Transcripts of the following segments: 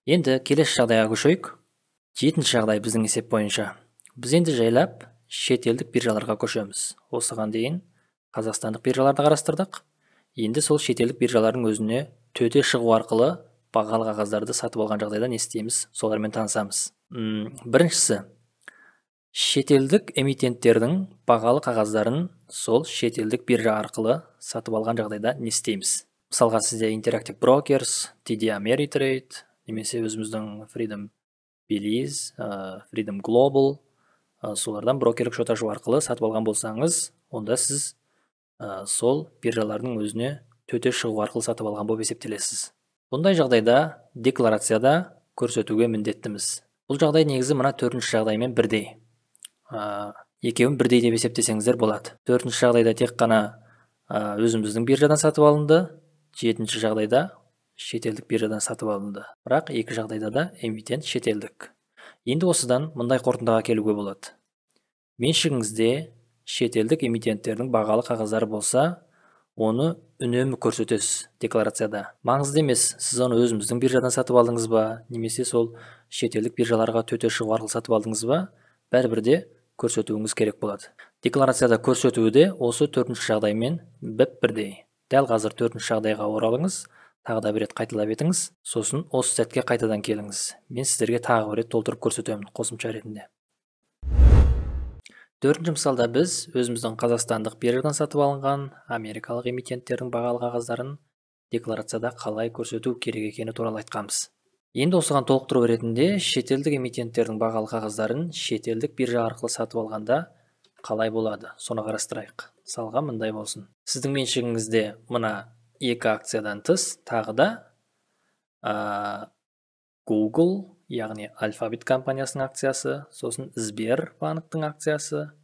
Енді келесі жағдайға көшейік. 7-ші жағдай біздің есеп бойынша. Біз енді жайлап шетелдік биржаларға көшеміз. Осыған дейін қазақстандық биржаларды қарастырдық. Енді сол шетелдік биржалардың өзіне төте шығу арқылы бағалы қағаздарды сатып алған жағдайда не істейміз? Солармен танысамыз. Біріншісі, шетелдік эмитенттердің бағалы қағаздарын сол шетелдік биржа арқылы сатып алған жағдайда не істейміз? Мысалға, сізде Interactive Brokers, TD Ameritrade, немесе өзіміздің Freedom Belize, Freedom Global, солардан брокерлік шот ашу арқылы сатып алған болсаңыз, онда сіз сол биржалардың өзіне төте шығу арқылы сатып алған болып есептелесіз. Бұндай жағдайда декларацияда көрсетуге міндеттіміз. Бұл жағдай негізі мына 4-ші жағдаймен бірдей. Екеуін бірдей деп есептесеңіздер болады. 4-ші жағдайда тек қана өзіміздің биржадан сатып алынды, 7-ші жағдайда шетелдік биржадан сатып алынды. Бірақ екі жағдайда да эмитент шетелдік. Енді осыдан мындай қорытындыға келуге болады. Меншігіңізде шетелдік эмитенттердің бағалы қағаздары болса, оны үнемі көрсетесіз декларацияда. Маңызды емес, сіз оны өзіміздің биржадан сатып алдыңыз ба, немесе сол шетелдік биржаларға төте шығу арқылы сатып алдыңыз ба, бәрібір де көрсетуіңіз керек болады. Декларацияда көрсетуі де осы 4-ші жағдаймен бірдей. Дәл қазір 4-ші жағдайға оралыңыз, тағы да бір рет қайталап етіңіз, сосын осы сәтке қайтадан келіңіз. Мен сіздерге тағы бір рет толтырып көрсетемін қосымша ретінде. 4-ші мысалда біз өзіміздің қазақстандық биржадан сатып алынған америкалық эмитенттердің бағалы қағаздарын декларацияда қалай көрсету керек екені туралы айтқанбыз. Енді осыған толықтыру ретінде шетелдік эмитенттердің бағалы қағаздарын шетелдік биржа арқылы сатып алғанда қалай болады, соны қарастырайық. Мысалға мындай болсын. Сіздің меншігіңізде мына екі акциядан тыс тағы да Google, яғни Alphabet компаниясының акциясы, сосын Сбербанктың акциясы,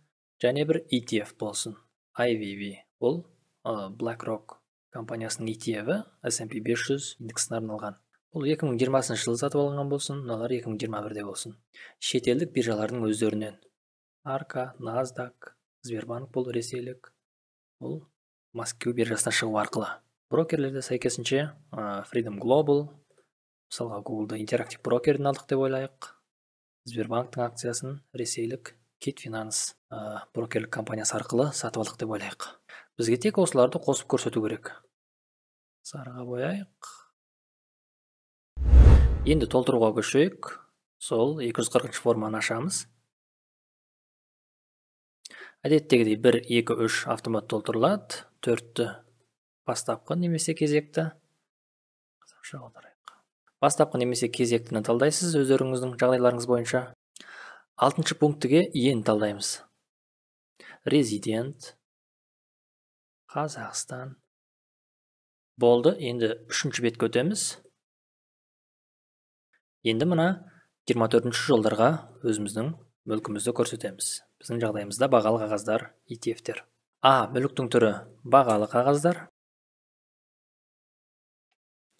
және бір ETF болсын. IVV, бұл BlackRock компаниясының ETF-і, S&P 500 индексіне арналған. Бұл 2020 жылы сатып алынған болсын, мыналар 2021-де болсын. Шетелдік биржалардың өздерінен. Арка, NASDAQ, Сбербанк бұл ресейлік, бұл Москва биржасына шығу арқылы. Брокерлерде сәйкесінше Freedom Global, мысалға Google-да Interactive Broker'ден алдық деп ойлайық. Сбербанктың акциясын ресейлік Kit Finance брокерлік компаниясы арқылы сатып алдық деп ойлайық. Бізге тек осыларды қосып көрсету керек. Сарыға бояйық. Енді толтыруға көшейік. Сол 240-ші форманы ашамыз. Әдеттегідей 1, 2, 3 автомат толтырылады. 4-ті бастапқы немесе кезекті. Бастапқы немесе кезектіні талдайсыз өздеріңіздің жағдайларыңыз бойынша. 6-шы пунктіге ен талдаймыз. Резидент, Қазақстан. Болды, енді 3-ші бетке өтеміз. Енді мына 24-ші жолдарға өзіміздің мүлкімізді көрсетеміз. Біздің жағдайымызда бағалы қағаздар, ETF-тер. Мүліктің түрі бағалы қағаздар.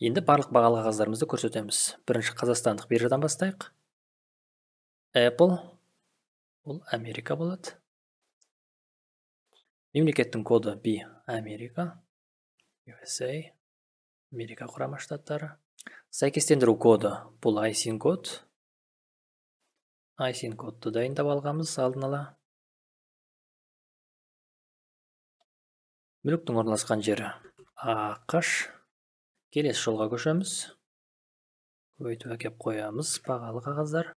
Енді барлық бағалы қағаздарымызды көрсетеміз. Бірінші қазақстандық биржадан бастайық. Apple, бұл Америка болады. Мемлекеттің коды B, Америка, USA, Америка құрама штаттары. Сәйкестендіру коды бұл ISIN код. ISIN кодты дайындап алғанбыз алдын ала. Мүліктің орналасқан жері ақш. Келесі жолға көшеміз. Көбейтіп әкеп қоямыз бағалы қағаздар.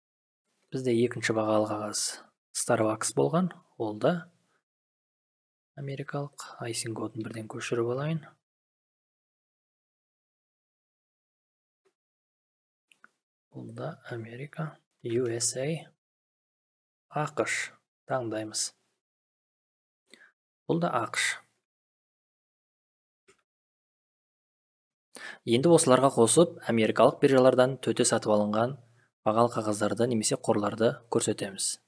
Бізде екінші бағалы қағаз Starbucks болған. Ол да америкалық. ISIN кодын бірден көшіріп алайын. Бұл да Америка. USA. ақш таңдаймыз. Бұл да ақш. Енді осыларға қосып, америкалық биржалардан төте сатып алынған бағалы қағаздарды немесе қорларды көрсетеміз.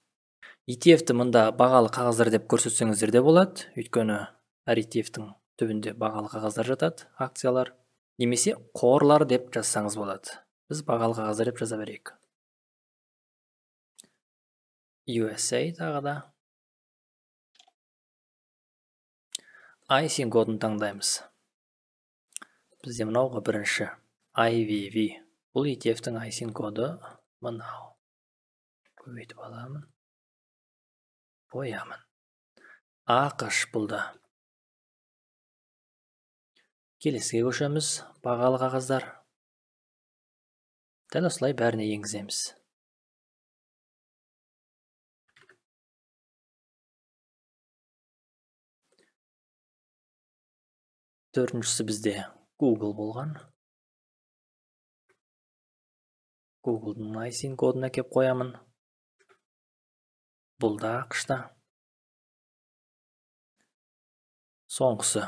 ETF-ті мұнда бағалы қағаздар деп көрсетсеңіздер де болады, өйткені әр ETF-тің түбінде бағалы қағаздар жатады, акциялар. Немесе қорлар деп жазсаңыз болады. Біз бағалы қағаздар деп жаза берейік. USA тағы да. ISIN кодын таңдаймыз. Бізде мынауға бірінші IVV. Бұл ETF-тің ISIN коды мынау. Көбейтіп аламын. Қоямын. ақш бұлда. Келесіге көшеміз. Бағалы қағаздар. Дәл осылай бәріне енгіземіз. Төртіншісі бізде Google болған. Google'дың ISIN кодына кеп қоямын. Бұл да ақшта. Соңғысы.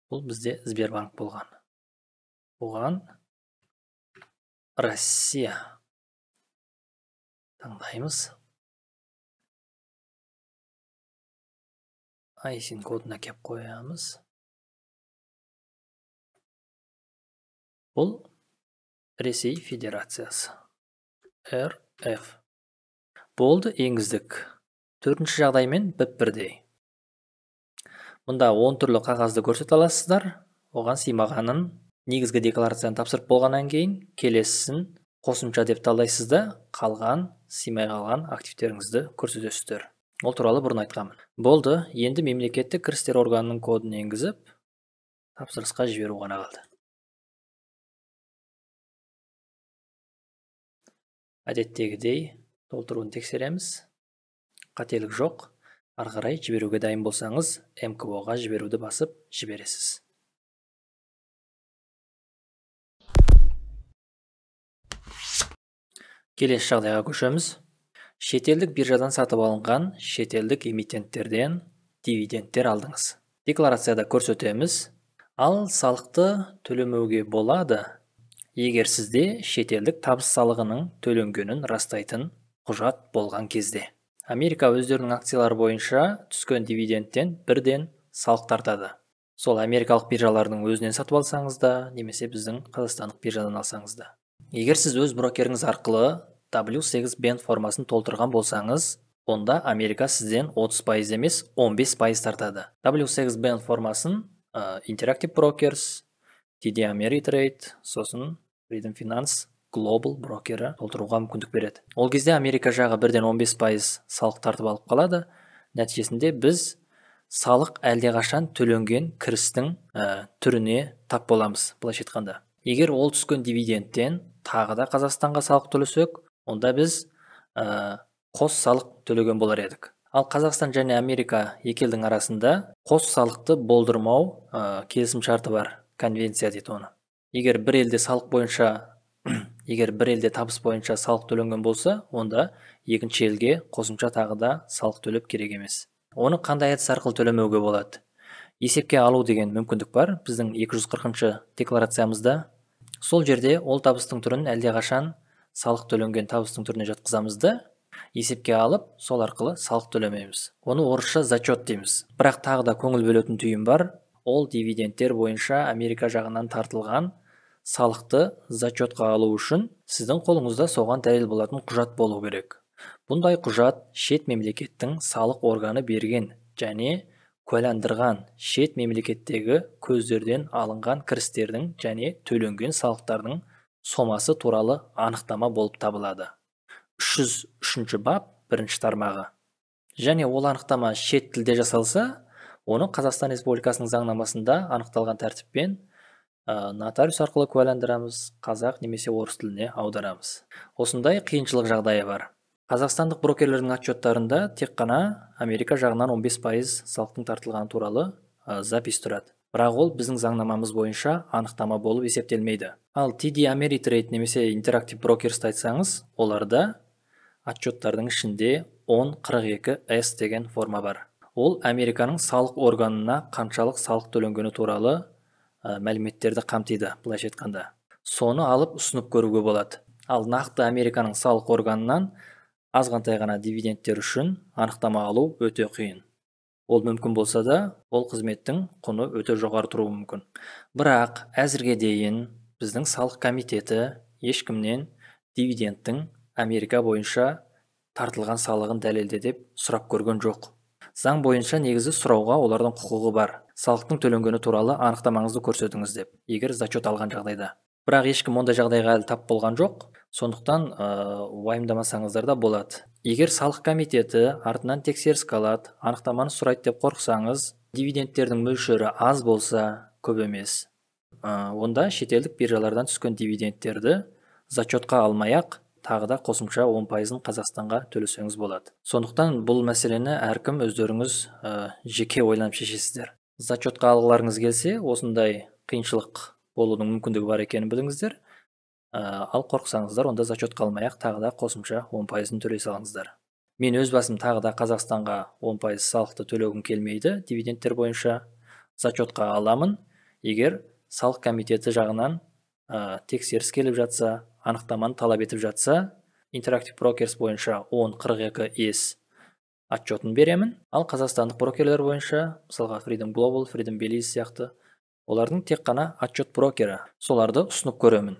Бұл бізде Сбербанк болған. Бұған Россия таңдаймыз. ISIN кодына кеп қоямыз. Бұл Ресей Федерациясы. РФ. Болды, енгіздік. Төртінші жағдаймен бірдей. Мұнда 10 түрлі қағазды көрсете аласыздар. Оған сыймағанын негізгі декларацияны тапсырып болғаннан кейін келесісін қосымша деп талдайсыз да, қалған, сыймай қалған активтеріңізді көрсетесіздер. Ол туралы бұрын айтқанмын. Болды, енді мемлекеттік кірістер органының кодын енгізіп, тапсырысқа жіберу ғана қалды. Әдеттегідей толтыруын тексереміз. Қателік жоқ. Ары қарай жіберуге дайын болсаңыз, МКО-ға жіберуді басып жібересіз. Келесі жағдайға көшеміз. Шетелдік биржадан сатып алынған шетелдік эмитенттерден дивидендтер алдыңыз. Декларацияда көрсетеміз. Ал салықты төлемеуге болады, егер сізде шетелдік табыс салығының төленгенін растайтын құжат болған кезде. Америка өздерінің акциялары бойынша түскен дивидендтен бірден салық тартады. Сол америкалық биржалардың өзінен сатып алсаңыз да, немесе біздің қазақстандық биржадан алсаңыз да. Егер сіз өз брокеріңіз арқылы W8 Band формасын толтырған болсаңыз, онда Америка сізден 30% емес 15% тартады. W8 Band формасын Interactive Brokers, TD Ameritrade, сосын Freedom Finance Global брокері толтыруға мүмкіндік береді. Ол кезде Америка жағы бірден 15% салық тартып алып қалады. Нәтижесінде біз салық әлдеқашан төленген кірістің түріне тап боламыз, былайша айтқанда. Егер ол түскен дивидендтен тағы да Қазақстанға салық төлесек, онда біз қос салық төлеген болар едік. Ал Қазақстан және Америка екі елдің арасында қос салықты болдырмау келісім шарты бар, конвенция дейді оны. Егер бір елде табыс бойынша салық төленген болса, онда екінші елге қосымша тағы да салық төлеп керек емес. Оны қандай әдіс арқылы төлемеуге болады? Есепке алу деген мүмкіндік бар біздің 240-шы декларациямызда. Сол жерде ол табыстың түрін әлдеқашан салық төленген табыстың түріне жатқызамыз да, есепке алып, сол арқылы салық төлемейміз. Оны орысша зачет дейміз. Бірақ тағы да көңіл бөлетін түйін бар. Ол дивидендтер бойынша Америка жағынан тартылған салықты зачетқа алу үшін сіздің қолыңызда соған дәлел болатын құжат болу керек. Бұндай құжат шет мемлекеттің салық органы берген және куәландырған шет мемлекеттегі көздерден алынған кірістердің және төленген салықтардың сомасы туралы анықтама болып табылады. 303 бап 1-ші тармағы. Және ол анықтама шет тілде жасалса, оны Қазақстан Республикасының заңнамасында анықталған тәртіппен нотариус арқылы куәландырамыз, қазақ немесе орыс тіліне аударамыз. Осындай қиыншылық жағдайы бар. Қазақстандық брокерлердің отчеттарында тек қана Америка жағынан 15% салықтың тартылғаны туралы запис тұрады. Бірақ ол біздің заңнамамыз бойынша анықтама болып есептелмейді. Ал TD Ameritrade немесе Interactive Brokers айтсаңыз, оларда отчеттардың ішінде 1042S деген форма бар. Ол Американың салық органына қаншалық салық төленгені туралы мәліметтерді қамтиды, былайша айтқанда. Соны алып ұсынып көруге болады. Ал нақты Американың салық органынан азғантай ғана дивидендтер үшін анықтама алу өте қиын. Ол мүмкін болса да, ол қызметтің құны өте жоғары тұруы мүмкін. Бірақ әзірге дейін біздің салық комитеті ешкімнен дивидендтің Америка бойынша тартылған салығын дәлелде деп сұрап көрген жоқ. Заң бойынша негізі сұрауға олардың құқығы бар. Салықтың төленгені туралы анықтамаңызды көрсетіңіз деп, егер зачет алған жағдайда. Бірақ ешкім ондай жағдайға әлі тап болған жоқ. Сондықтан уайымдамасаңыздар да болады. Егер салық комитеті артынан тексеріске алады, анықтаманы сұрайды деп қорықсаңыз, дивидендтердің мөлшері аз болса, көп емес, онда шетелдік биржалардан түскен дивидендтерді зачетқа алмай-ақ тағы да қосымша 10%-ын Қазақстанға төлесеңіз болады. Сондықтан бұл мәселені әркім өздеріңіз жеке ойланып шешесіздер. Зачетқа алғыларыңыз келсе, осындай қиыншылық болудың мүмкіндігі бар екенін біліңіздер. Ал қорықсаңыздар, онда зачетқа алмай-ақ тағы да қосымша 10%-ын төлей салыңыздар. Мен өз басым тағы да Қазақстанға 10% салықты төлегім келмейді дивидендтер бойынша. Зачетқа аламын, егер салық комитеті жағынан тексеріс келіп жатса, анықтаманы талап етіп жатса, Interactive Brokers бойынша 10.42S отчетін беремін. Ал қазақстандық брокерлер бойынша, мысалға Freedom Global, Freedom Belize сияқты, олардың тек қана отчет брокері. Соларды ұсынып көремін.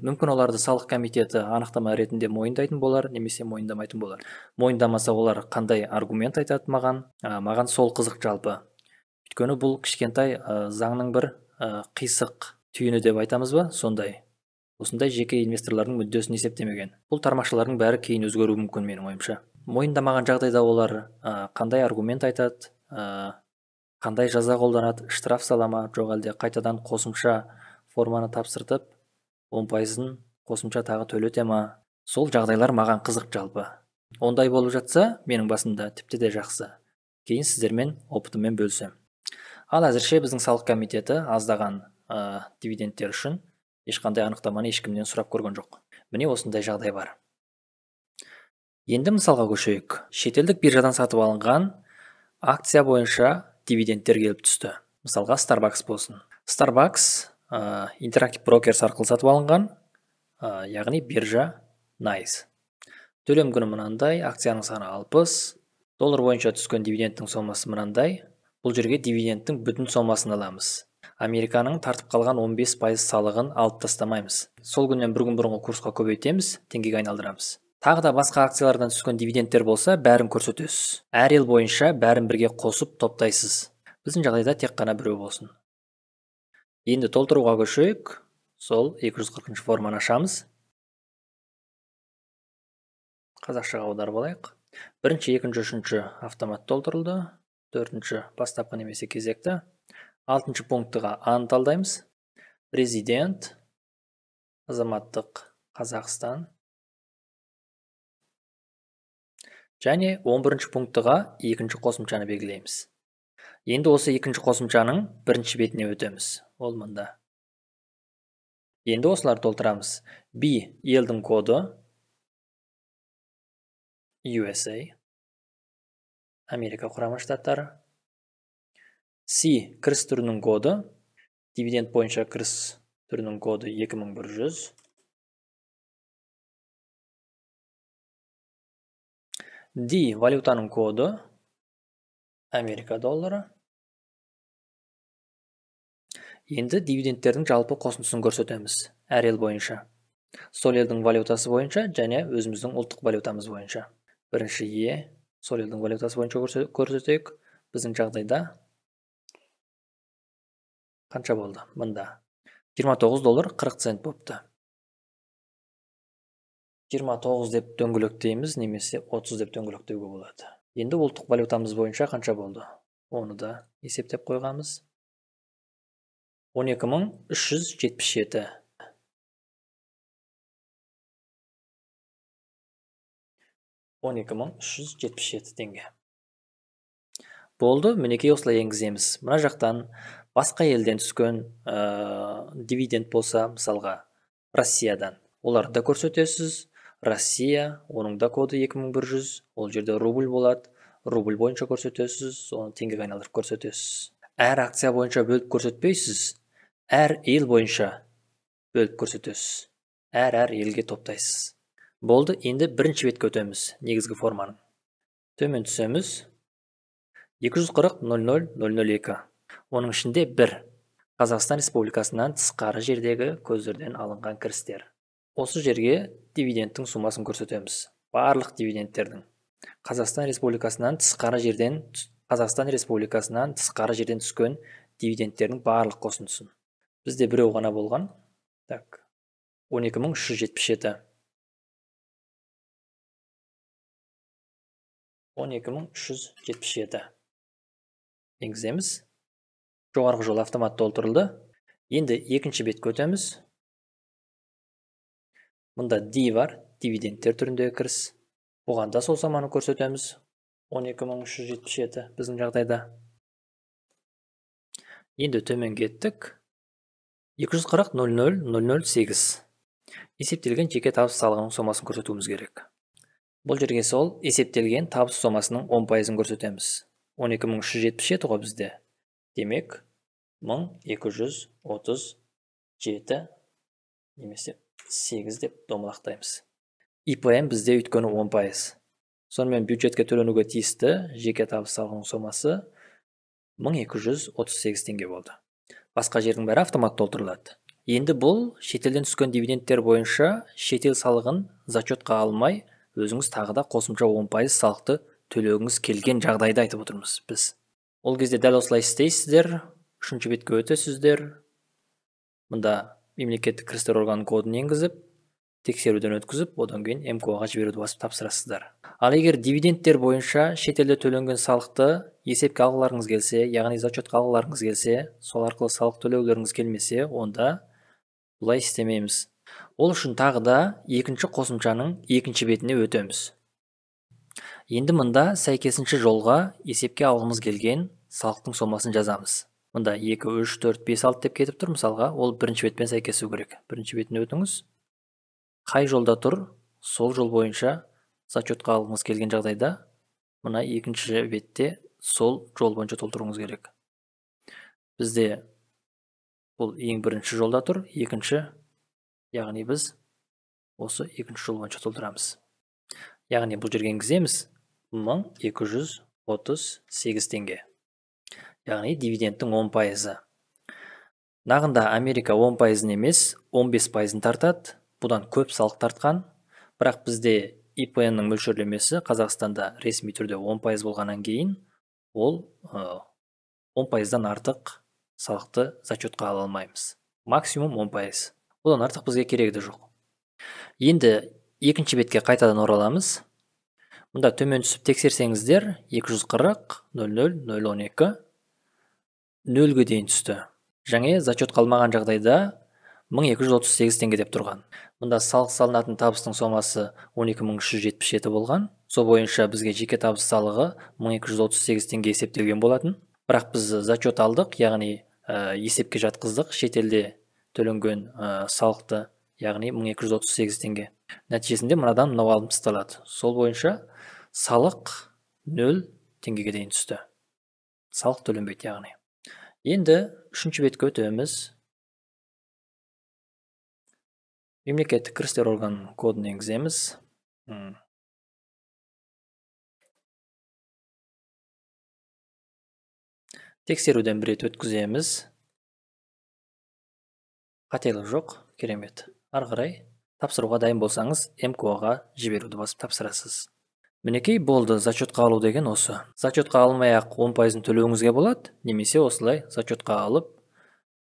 Мүмкін оларды салық комитеті анықтама ретінде мойындайтын болар, немесе мойындамайтын болар. Мойындамаса, олар қандай аргумент айтады маған? Маған сол қызық жалпы. Өйткені бұл кішкентай заңның бір қисық түйіні деп айтамыз ба, сондай. Осындай жеке инвесторлардың мүддесін есептемеген. Бұл тармақшалардың бәрі кейін өзгеруі мүмкін менің ойымша. Мойындамаған жағдайда олар қандай аргумент айтады, қандай жаза қолданады, штраф сала ма, жоқ әлде қайтадан қосымша форманы тапсыртып, 10%-ын қосымша тағы төлете ма? Сол жағдайлар маған қызық жалпы. Ондай болып жатса, менің басымда тіпті де жақсы. Кейін сіздермен опытыммен бөлісем. Ал әзірше біздің салық комитеті аздаған дивидендтер үшін ешқандай анықтаманы ешкімнен сұрап көрген жоқ. Міне осындай жағдай бар. Енді мысалға көшейік. Шетелдік биржадан сатып алынған акция бойынша дивидендтер келіп түсті. Мысалға Starbucks болсын. Starbucks Interactive Brokers арқылы сатып алынған, яғни биржа Nice. Төлем күні мынандай, акцияның саны 60, доллар бойынша түскен дивидендтің сомасы мынандай. Бұл жерге дивидендтің бүтін сомасын аламыз. Американың тартып қалған 15% салығын алып тастамаймыз. Сол күннен бір күн бұрынғы курсқа көбейтеміз, теңгеге айналдырамыз. Тағы да басқа акциялардан түскен дивидендтер болса, бәрін көрсетесіз. Әр ел бойынша бәрін бірге қосып топтайсыз. Біздің жағдайда тек қана біреу болсын. Енді толтыруға көшейік. Сол 240 форманы ашамыз. Қазақшаға аударып алайық. Бірінші, екінші, үшінші автомат толтырылды. Төртінші бастапқы немесе кезекті. 6-шы пунктыға аны талдаймыз. Президент, азаматтық Қазақстан. Және 11-ші пунктыға екінші қосымшаны белгілейміз. Енді осы екінші қосымшаның бірінші бетіне өтеміз. Ол мында. Енді осылар толтырамыз. B елдің коды, USA, Америка құрама штаттары. C кіріс түрінің коды, дивиденд бойынша кіріс түрінің коды 2100. D валютаның коды, Америка доллары. Енді дивидендтердің жалпы қосындысын көрсетеміз, әр ел бойынша. Сол елдің валютасы бойынша және өзіміздің ұлттық валютамыз бойынша. Бірінші сол елдің валютасы бойынша көрсетейік. Біздің жағдайда қанша болды? Мында. 29 доллар 40 цент бопты. 29 деп дөңгелектейміз, немесе 30 деп дөңгелектеуге болады. Енді ұлттық валютамыз бойынша қанша болды? Оны да есептеп қойғамыз. 12.377. 12.377 теңге. Болды, мінекей осылай енгіземіз. Мына жақтан басқа елден түскен дивиденд болса, мысалға Россиядан, оларды да көрсетесіз. Россия, оның да коды 2100, ол жерде рубль болады. Рубль бойынша көрсетесіз, оны теңгеге айналдырып көрсетесіз. Әр акция бойынша бөліп көрсетпейсіз, әр ел бойынша бөліп көрсетесіз. Әр елге топтайсыз. Болды, енді бірінші бетке өтеміз, негізгі форманың. Төмен түсеміз. 240.00.002. Оның ішінде 1. Қазақстан Республикасынан тысқары жердегі көздерден алынған кірістер. Осы жерге дивидендтің сумасын көрсетеміз. Барлық дивидендтердің. Қазақстан Республикасынан тысқары жерден түскен дивидендтердің барлық қосындысын. Бізде біреу ғана болған. Так, 12377. 12377. Енгіземіз. Жоғарғы жол автомат толтырылды. Енді екінші бетке өтеміз. Мұнда D бар, дивидендтер түріндегі кіріс. Бұған да сол соманы көрсетеміз. 12377 біздің жағдайда. Енді төмен кеттік. 240.00.008. Есептелген жеке табыс салығының сомасын көрсетуіміз керек. Бұл жерге сол есептелген табыс сомасының 10%-ын көрсетеміз. 12377 ғой бізде. Демек, 1237 немесе 8 деп домалақтаймыз. ИПМ бізде өйткені 10%. Сонымен бюджетке төленуге тиісті жеке табыс салығының сомасы 1238 теңге болды. Басқа жердің бәрі автомат толтырылады. Енді бұл шетелден түскен дивидендтер бойынша шетел салығын зачетқа алмай, өзіңіз тағы да қосымша 10% салықты төлеуіңіз келген жағдайды айтып отырмыз біз. Ол кезде дәл осылай істейсіздер, үшінші бетке өтесіздер. Мұнда мемлекеттік кірістер органының кодын енгізіп, тексеруден өткізіп, одан кейін МКО-ға жіберуді басып тапсырасыздар. Ал егер дивидендтер бойынша шетелде төленген салықты есепке алғыларыңыз келсе, яғни зачетқа алғыларыңыз келсе, сол арқылы салық төлеулеріңіз келмесе, онда бұлай істемейміз. Ол үшін тағы да екінші қосымшаның екінші бетіне өтеміз. Енді мұнда сәйкесінше жолға есепке алғымыз келген салықтың сомасын жазамыз. Мұнда 2, 3, 4, 5, 6 деп кетіп тұр мысалға, ол бірінші бетпен сәйкесу керек. Бірінші бетіне өтіңіз. Қай жолда тұр, сол жол бойынша зачетқа алғыңыз келген жағдайда, мына екінші бетте сол жол бойынша толтыруыңыз керек. Бізде бұл ең бірінші жолда тұр, екінші, яғни біз осы екінші жол бойынша толтырамыз. Яғни бұл жерге енгіземіз 1238 теңге. Яғни дивидендтің 10%. Нағында Америка 10%-ын емес, 15%-ын тартады. Бұдан көп салық тартқан, бірақ бізде ИПН-ның мөлшерлемесі Қазақстанда ресми түрде 10% болғаннан кейін, ол 10%-дан артық салықты зачетқа ала алмаймыз. Максимум 10%. Бұдан артық бізге керегі де жоқ. Енді екінші бетке қайтадан ораламыз. Мұнда төмен түсіп тексерсеңіздер 240.00.012 нөлге дейін түсті. Жаңа зачет қалмаған жағдайда 1238 теңге деп тұрған. Мұнда салық салынатын табыстың сомасы 12377 болған. Сол бойынша бізге жеке табыс салығы 1238 теңге есептелген болатын. Бірақ біз зачет алдық, яғни есепке жатқыздық шетелде төленген салықты, яғни 1238 теңге. Нәтижесінде мынадан мынау алынып тасталады. Сол бойынша салық 0 теңгеге дейін түсті. Салық төленбейді яғни. Енді үшінші бетке өтеміз. Мемлекеттік кірістер органының кодын енгіземіз. Тексеруден бір рет өткіземіз. Қателік жоқ, керемет. Ары қарай тапсыруға дайын болсаңыз, МКО-ға жіберуді басып тапсырасыз. Мінекей болды, зачетқа алу деген осы. Зачетқа алмай-ақ 10%-ын төлеуіңізге болады, немесе осылай зачетқа алып,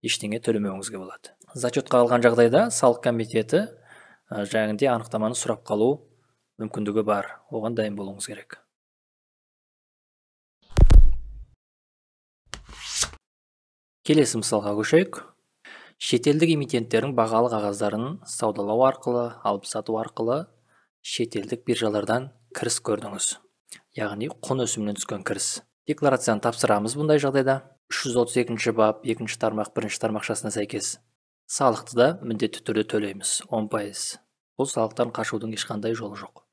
ештеңе төлемеуіңізге болады. Зачетқа алған жағдайда салық комитеті жаңағындай анықтаманы сұрап қалу мүмкіндігі бар. Оған дайын болуыңыз керек. Келесі мысалға көшейік. Шетелдік эмитенттердің бағалы қағаздарын саудалау арқылы, алып сату арқылы шетелдік биржалардан кіріс көрдіңіз. Яғни құн өсімінен түскен кіріс. Декларацияны тапсырамыз бұндай жағдайда. 332 бап 2 тармақ 1 тармақшасына сәйкес салықты да міндетті түрде төлейміз 10%. Бұл салықтан қашудың ешқандай жолы жоқ.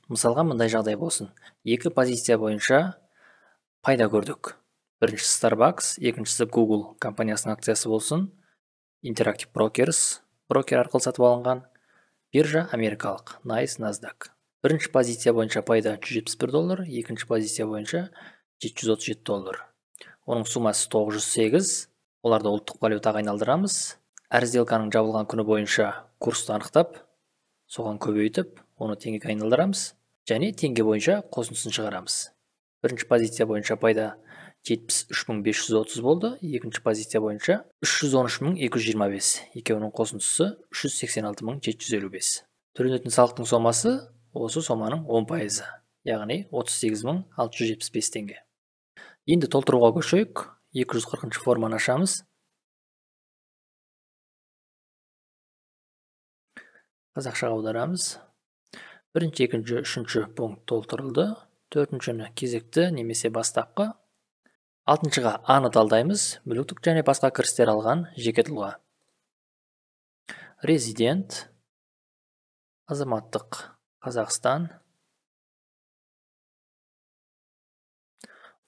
Мысалға мындай жағдай болсын. Екі позиция бойынша пайда көрдік. Біріншісі Starbucks, екіншісі Google компаниясының акциясы болсын. Interactive Brokers брокер арқылы сатып алынған. Биржа америкалық NYSE NASDAQ. Бірінші позиция бойынша пайда $171, екінші позиция бойынша $737. Оның сумасы 908. Оларды ұлттық валютаға айналдырамыз. Әр сделканың жабылған күні бойынша курсты анықтап, соған көбейтіп, оны теңгеге айналдырамыз. Және теңге бойынша қосындысын шығарамыз. Бірінші позиция бойынша пайда 73.530 болды. Екінші позиция бойынша 313.225. Екеуінің қосындысы 386.755. Төленетін салықтың сомасы осы соманың 10%, яғни 38.675 теңге. Енді толтыруға көшейік. 240 форманы ашамыз. Қазақшаға аударамыз. Бірінші, екінші, үшінші пункт толтырылды. Төртіншіні кезекті немесе бастапқы. Алтыншыға аны талдаймыз. Мүліктік және басқа кірістер алған жеке тұлға. Резидент, азаматтық Қазақстан.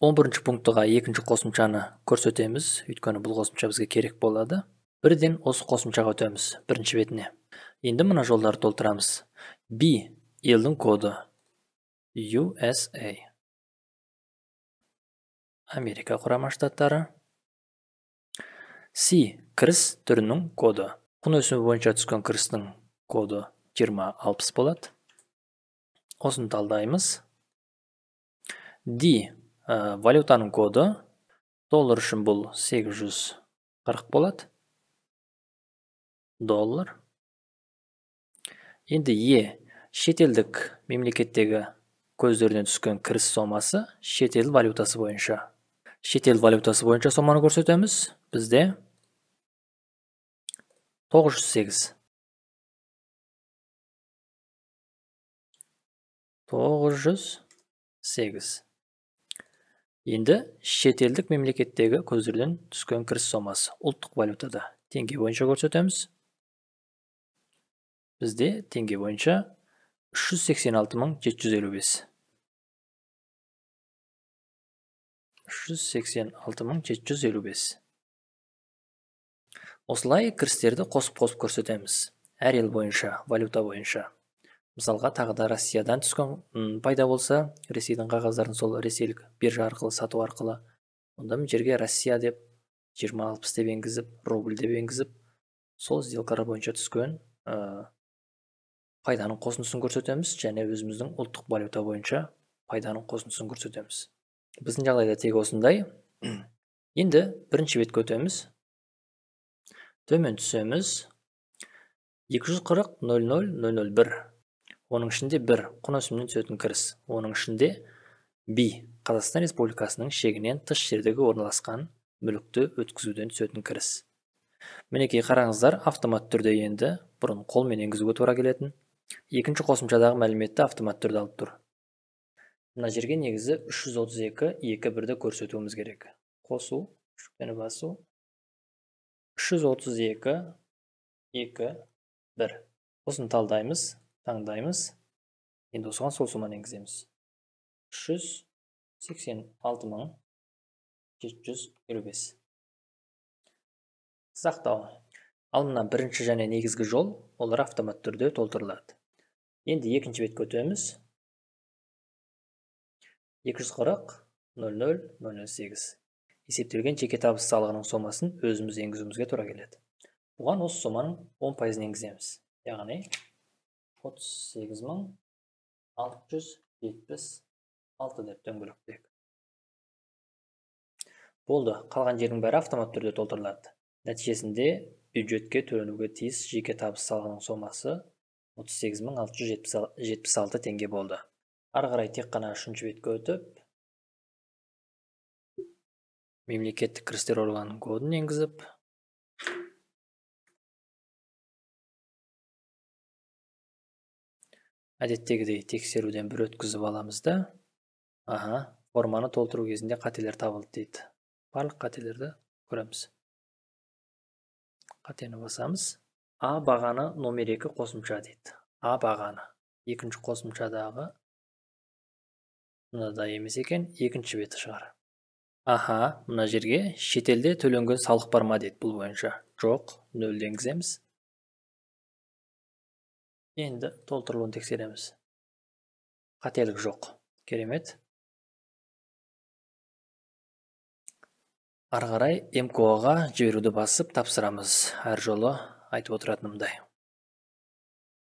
11-ші пунктыға екінші қосымшаны көрсетеміз, өйткені бұл қосымша бізге керек болады. Бірден осы қосымшаға өтеміз, бірінші бетіне. Енді мына жолдарды толтырамыз. B елдің коды USA. Америка құрама штаттары. C кіріс түрінің коды. Құн өсімі бойынша түскен кірістің коды 2060 болады. Осыны талдаймыз. D валютаның коды. Доллар үшін бұл 840 болады. Доллар. Енді шетелдік мемлекеттегі көздерден түскен кіріс сомасы шетел валютасы бойынша. Шетел валютасы бойынша соманы көрсетеміз. Бізде 908. 908. Енді шетелдік мемлекеттегі көздерден түскен кіріс сомасы ұлттық валютада теңге бойынша көрсетеміз. Бізде теңге бойынша 386.755. 386.755. Осылай кірістерді қосып көрсетеміз. Әр ел бойынша, валюта бойынша. Мысалға, тағы да Россиядан түскен пайда болса, Ресейдің қағаздарын сол ресейлік биржа арқылы сату арқылы, онда мен жерге Россия деп 2060 деп енгізіп, рубль деп енгізіп, сол сделкалар бойынша түскен пайданың қосындысын көрсетеміз, және өзіміздің ұлттық валюта бойынша пайданың қосындысын көрсетеміз. Біздің жағдайда тек осындай. Енді бірінші бетке өтеміз. Төмен түсеміз. 240.00.001. Оның ішінде 1 құн өсімінен түсетін кіріс. Оның ішінде B Қазақстан Республикасының шегінен тыс жердегі орналасқан мүлікті өткізуден түсетін кіріс. Мінекей қараңыздар, автомат түрде енді бұрын қолмен енгізуге тура келетін. Екінші қосымшадағы мәліметті автомат түрде алып тұр. Мына жерге негізі 332.2.1-ді көрсетуіміз керек. Қосу, жүктені басу. 332.2.1. Осыны талдаймыз, таңдаймыз. Енді осыған сол соманы енгіземіз. 386.755. Сақтау. Ал мына бірінші және негізгі жол, олар автомат түрде толтырылады. Енді екінші бетке өтеміз. 240.00.008. Есептелген жеке табыс салығының сомасын өзіміз енгізуімізге тура келеді. Бұған осы соманың 10%-ын енгіземіз. Яғни 38.676 деп дөңгелектейік. Болды, қалған жердің бәрі автомат түрде толтырылады. Нәтижесінде бюджетке төленуге тиіс жеке табыс салығының сомасы 38.676 теңге болды. Ары қарай тек қана үшінші бетке өтіп, мемлекеттік кірістер органының кодын енгізіп, әдеттегідей тексеруден бір өткізіп аламыз да. Форманы толтыру кезінде қателер табылды дейді. Барлық қателерді көреміз. Қатені басамыз. А бағаны номер 2 қосымша дейді. А бағаны. Екінші қосымшадағы мынада емес екен, екінші беті шығар. Мына жерге шетелде төленген салық бар ма дейді бұл бойынша. Жоқ, 0 енгіземіз. Енді толтырылуын тексереміз. Қателік жоқ. Керемет. Ары қарай МКО-ға жіберуді басып тапсырамыз. Әр жолы айтып отыратынымдай.